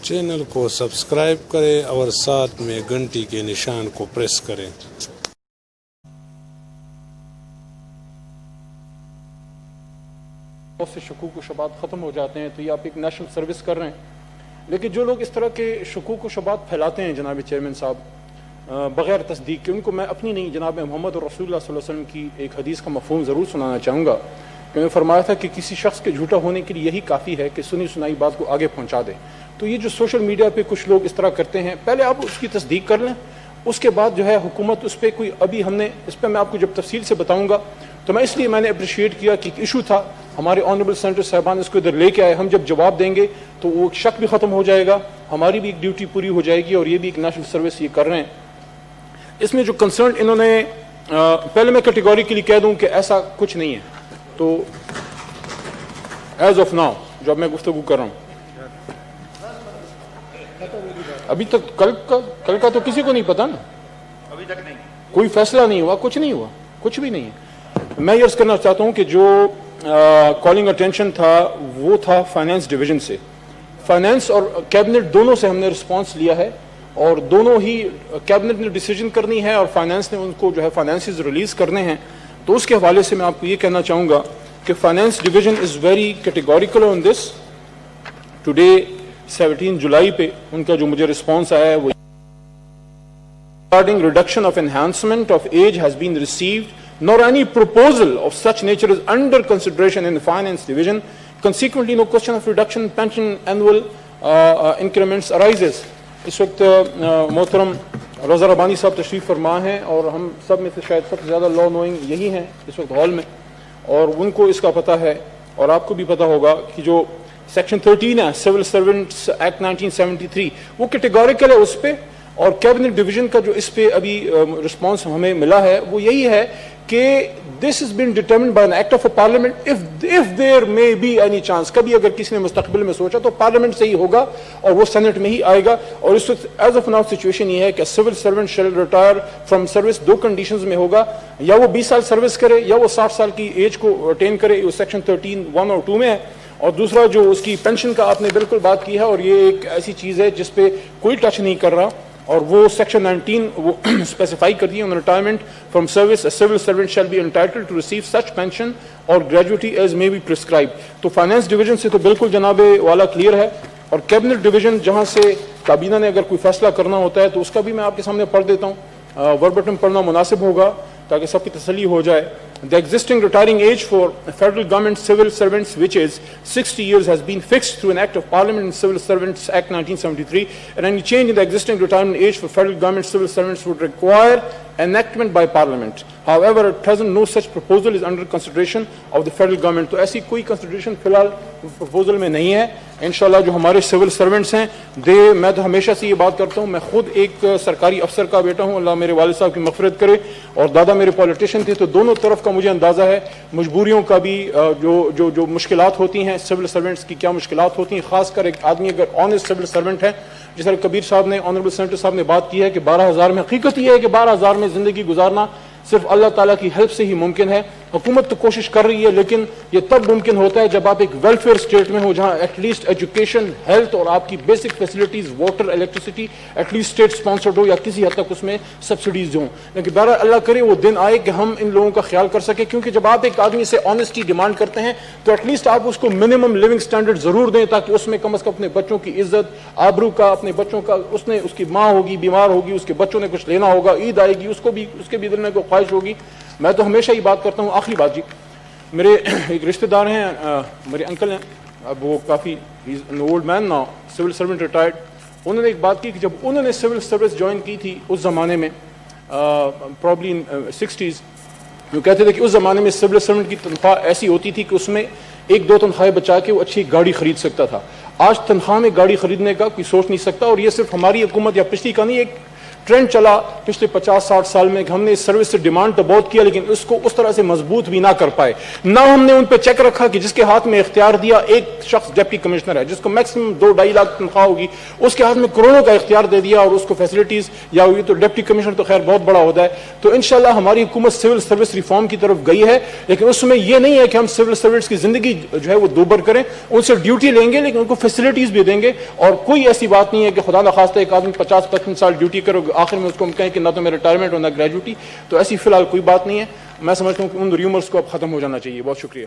Channel کو subscribe کریں اور ساتھ میں گھنٹی کے نشان کو پریس کریں۔ بہت سے شکوک و شبہات ختم ہو جاتے ہیں، تو یہ آپ ایک نیشنل سروس کر رہے ہیں، لیکن جو لوگ اس طرح کے شکوک و شبہات پھیلاتے ہیں جناب چیئرمین صاحب بغیر تصدیق کے، ان کو میں اپنی نہیں جناب محمد اور رسول اللہ صلی اللہ علیہ وسلم کی ایک حدیث کا مفہوم ضرور سنانا چاہوں گا کہ میں فرمایا تھا کہ کسی شخص کے جھوٹا ہونے کے لیے یہی کافی ہے کہ سنی سنائی بات کو آگے پہنچا دے۔ تو یہ جو سوشل میڈیا پہ کچھ لوگ اس طرح کرتے ہیں، پہلے آپ اس کی تصدیق کر لیں، اس کے بعد جو ہے حکومت اس پہ کوئی ابھی ہم نے اس پہ میں آپ کو جب تفصیل سے بتاؤں گا تو میں اس لیے میں نے اپریشیٹ کیا کہ ایک ایشو تھا، ہمارے آنریبل سینیٹر صاحبان اس کو ادھر لے کے آئے، ہم جب جواب دیں گے تو وہ ایک شک بھی ختم ہو جائے گا، ہماری بھی ایک ڈیوٹی پوری ہو جائے گی اور یہ بھی ایک نیشنل سروس یہ کر رہے ہیں۔ اس میں جو کنسرن انہوں نے پہلے میں کیٹیگوریکلی کہہ دوں کہ ایسا کچھ نہیں ہے، تو ایز آف ناؤ جو اب میں گفتگو کر رہا ہوں، ابھی تک کل کا تو کسی کو نہیں پتا نا، ابھی تک نہیں کوئی فیصلہ نہیں ہوا، کچھ نہیں ہوا، کچھ بھی نہیں ہے۔ میں یہ عرض کرنا چاہتا ہوں کہ جو کالنگ اٹینشن تھا وہ تھا فائنانس ڈویژن سے، فائنانس اور کیبنٹ دونوں سے ہم نے رسپانس لیا ہے، اور دونوں ہی کیبنٹ نے ڈیسیجن کرنی ہے اور فائنانس نے ان کو جو ہے فائنانسز ریلیز کرنے ہیں۔ تو اس کے حوالے سے میں آپ کو یہ کہنا چاہوں گا کہ finance division is very categorical on this. Today 17 جولائی پہ ان کا جو مجھے رسپانس آیا ہے وہ regarding reduction of enhancement of age has been received, nor any proposal of such nature is under consideration in the finance division. Consequently, no question of reduction in pension annual increments arises. اس وقت محترم روزہ ربانی صاحب تشریف فرما ہیں اور ہم سب میں سے شاید سب سے زیادہ لا نوئنگ یہی ہیں اس وقت ہال میں، اور ان کو اس کا پتہ ہے اور آپ کو بھی پتہ ہوگا کہ جو سیکشن 13 ہے سول سرونٹس ایکٹ 1973 وہ کیٹیگوریکل ہے اس پہ، اور کیبنٹ ڈویژن کا جو اس پہ ابھی رسپانس ہمیں ملا ہے وہ یہی ہے کہ this is been determined by an act of a parliament of there may be any chance, کبھی اگر کسی نے مستقبل میں سوچا تو پارلیمنٹ سے ہی ہوگا اور وہ سینٹ میں ہی آئے گا۔ اور اس وقت ایز آف ناؤ سچویشن یہ ہے کہ civil servant shall retire from service دو کنڈیشنز میں ہوگا، یا وہ 20 سال سروس کرے یا وہ 60 سال کی ایج کو اٹین کرے، وہ سیکشن 13(1) اور 2 میں ہے۔ اور دوسرا جو اس کی پینشن کا آپ نے بالکل بات کی ہے، اور یہ ایک ایسی چیز ہے جس پہ کوئی ٹچ نہیں کر رہا، اور وہ سیکشن 19 وہ اسپیسیفائی کرتی ہے، on retirement from service a civil servant shall be entitled to receive such pension اور gratuity as may be prescribed. تو فائنانس ڈویژن سے تو بالکل جناب والا کلیئر ہے، اور کیبنٹ ڈویژن جہاں سے کابینہ نے اگر کوئی فیصلہ کرنا ہوتا ہے تو اس کا بھی میں آپ کے سامنے پڑھ دیتا ہوں، وربٹم پڑھنا مناسب ہوگا تاکہ سب کی تسلی ہو جائے۔ The existing retiring age for federal government civil servants, which is 60 years, has been fixed through an act of parliament in Civil Servants Act 1973, and any change in the existing retirement age for federal government civil servants would require enactment by parliament. However, at present no such proposal is under consideration of the federal government. تو ایسی کوئی consideration فی الحال proposal میں نہیں ہے۔ انشاءاللہ جو ہمارے سول سرونٹس ہیں میں تو ہمیشہ سے یہ بات کرتا ہوں، میں خود ایک سرکاری افسر کا بیٹا ہوں، اللہ میرے والد صاحب کی مغفرت کرے، اور دادا میرے پولیٹیشین تھے، تو دونوں طرف کا مجھے اندازہ ہے مجبوریوں کا بھی، جو مشکلات ہوتی ہیں سول سرونٹس کی کیا مشکلات ہوتی ہیں، خاص کر ایک آدمی اگر آنیسٹ سول سرونٹ ہے، جس طرح کبیر صاحب نے آنریبل سینیٹر صاحب نے بات کی ہے کہ 12,000 میں، حقیقت یہ ہے کہ 12,000 میں زندگی گزارنا صرف اللہ تعالیٰ کی ہیلپ سے ہی ممکن ہے۔ حکومت تو کوشش کر رہی ہے، لیکن یہ تب ممکن ہوتا ہے جب آپ ایک ویلفیئر اسٹیٹ میں ہو جہاں ایٹ لیسٹ ایجوکیشن، ہیلتھ اور آپ کی basic facilities, water, electricity at least state sponsored ہو یا کسی حد تک اس میں سبسڈیز ہوں۔ لیکن بہرحال اللہ کرے وہ دن آئے کہ ہم ان لوگوں کا خیال کر سکیں، کیونکہ جب آپ ایک آدمی سے آنیسٹی ڈیمانڈ کرتے ہیں تو ایٹ لیسٹ آپ اس کو منیمم لیونگ اسٹینڈرڈ ضرور دیں، تاکہ اس میں کم از کم اپنے بچوں کی عزت آبرو کا، اپنے بچوں کا، اس کی ماں ہوگی بیمار ہوگی، اس کے بچوں نے کچھ لینا ہوگا، عید آئے گی، اس کے بھی دل میں کوئی خواہش ہوگی۔ میں تو ہمیشہ ہی بات کرتا ہوں، آخری بات جی، میرے ایک رشتہ دار ہیں، میرے انکل ہیں، اب وہ کافی اولڈ مین نا، سول سرونٹ ریٹائرڈ، انہوں نے ایک بات کی کہ جب انہوں نے سول سروس جوائن کی تھی اس زمانے میں پرابلی 60s، وہ کہتے تھے کہ اس زمانے میں سول سرونٹ کی تنخواہ ایسی ہوتی تھی کہ اس میں 1-2 تنخواہیں بچا کے وہ اچھی گاڑی خرید سکتا تھا۔ آج تنخواہ میں گاڑی خریدنے کا کوئی سوچ نہیں سکتا، اور یہ صرف ہماری حکومت یا پچھلی کا نہیں، ایک ٹرینڈ چلا پچھلے 50-60 سال میں کہ ہم نے اس سروس سے ڈیمانڈ تو بہت کیا لیکن اس کو اس طرح سے مضبوط بھی نہ کر پائے. نہ ہم نے ان پہ چیک رکھا کہ جس کے ہاتھ میں اختیار دیا ایک شخص ڈپٹی کمشنر ہے جس کو میکسیمم 2-2.5 لاکھ تنخواہ ہوگی, اس کے ہاتھ میں کروڑوں کا اختیار دے دیا اور اس کو فیسلٹیز, یا ہوئی تو ڈپٹی کمشنر تو خیر بہت بڑا ہوتا ہے. تو انشاءاللہ ہماری حکومت سول سروس ریفارم کی طرف گئی ہے, لیکن اس میں یہ نہیں ہے کہ ہم سول سروس کی زندگی جو ہے وہ دوبر کریں, ان سے ڈیوٹی لیں گے لیکن ان کو فیسلٹیز بھی دیں گے. اور کوئی ایسی بات نہیں ہے کہ خدا نخواستہ ایک آدمی 50-55 سال ڈیوٹی کرو آخر میں اس کو ہم کہیں کہ نہ تو میں ریٹائرمنٹ ہو نہ گریجویٹی. تو ایسی فی الحال کوئی بات نہیں ہے. میں سمجھتا ہوں کہ ان ریومرز کو اب ختم ہو جانا چاہیے. بہت شکریہ.